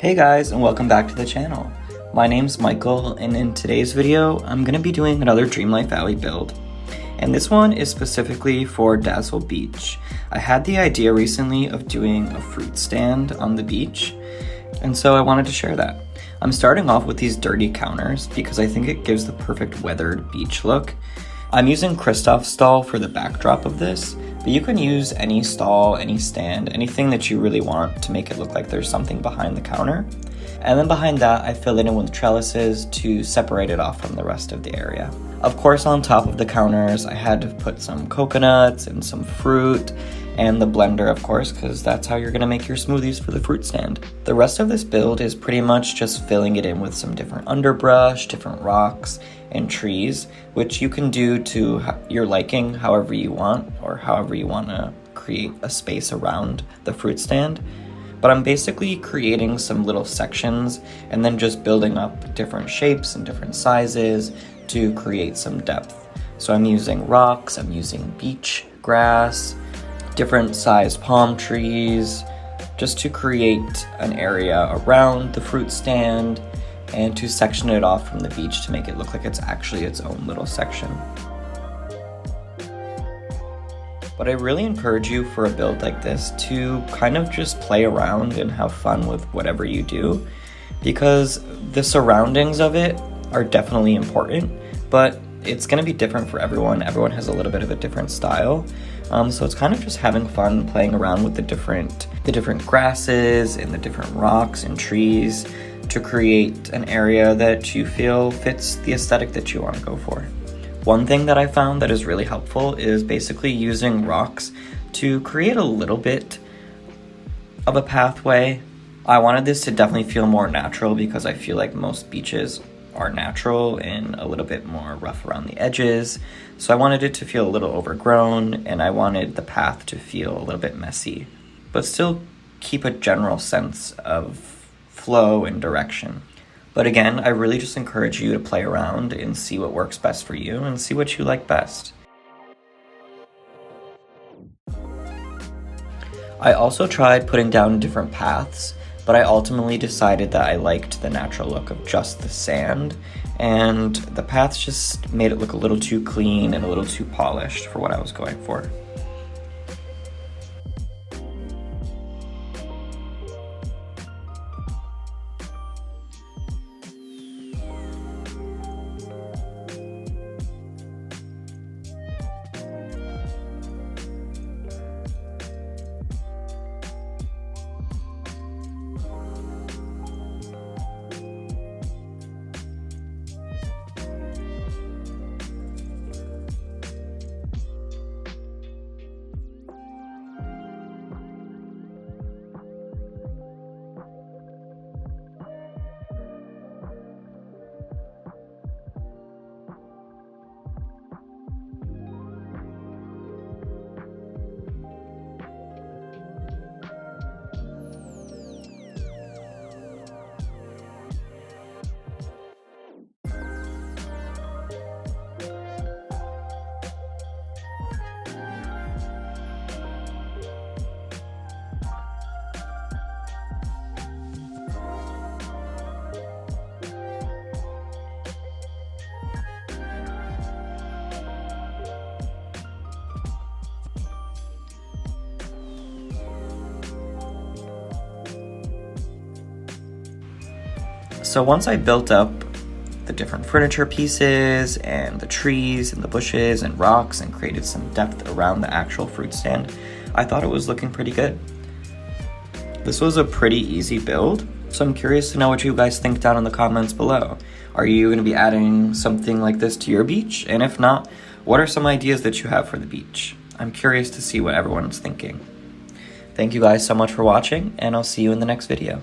Hey guys, and welcome back to the channel. My name's Michael, and in today's video, I'm going to be doing another Dreamlight Valley build. And this one is specifically for Dazzle Beach. I had the idea recently of doing a fruit stand on the beach, and so I wanted to share that. I'm starting off with these dirty counters because I think it gives the perfect weathered beach look. I'm using Kristoff's stall for the backdrop of this, but you can use any stall, any stand, anything that you really want to make it look like there's something behind the counter. And then behind that, I fill it in with trellises to separate it off from the rest of the area. Of course, on top of the counters, I had to put some coconuts and some fruit, and the blender, of course, because that's how you're gonna make your smoothies for the fruit stand. The rest of this build is pretty much just filling it in with some different underbrush, different rocks, and trees, which you can do to your liking however you want, or however you want to create a space around the fruit stand. But I'm basically creating some little sections and then just building up different shapes and different sizes to create some depth. So I'm using rocks, I'm using beach grass, different sized palm trees, just to create an area around the fruit stand and to section it off from the beach to make it look like it's actually its own little section. But I really encourage you for a build like this to kind of just play around and have fun with whatever you do, because the surroundings of it are definitely important, but it's going to be different for everyone. Everyone has a little bit of a different style. So it's kind of just having fun playing around with the different grasses and the different rocks and trees to create an area that you feel fits the aesthetic that you want to go for. One thing that I found that is really helpful is basically using rocks to create a little bit of a pathway. I wanted this to definitely feel more natural because I feel like most beaches are natural and a little bit more rough around the edges. So I wanted it to feel a little overgrown, and I wanted the path to feel a little bit messy, but still keep a general sense of flow and direction. But again, I really just encourage you to play around and see what works best for you and see what you like best. I also tried putting down different paths, but I ultimately decided that I liked the natural look of just the sand, and the paths just made it look a little too clean and a little too polished for what I was going for. So once I built up the different furniture pieces and the trees and the bushes and rocks and created some depth around the actual fruit stand, I thought it was looking pretty good. This was a pretty easy build, so I'm curious to know what you guys think down in the comments below. Are you going to be adding something like this to your beach? And if not, what are some ideas that you have for the beach? I'm curious to see what everyone's thinking. Thank you guys so much for watching, and I'll see you in the next video.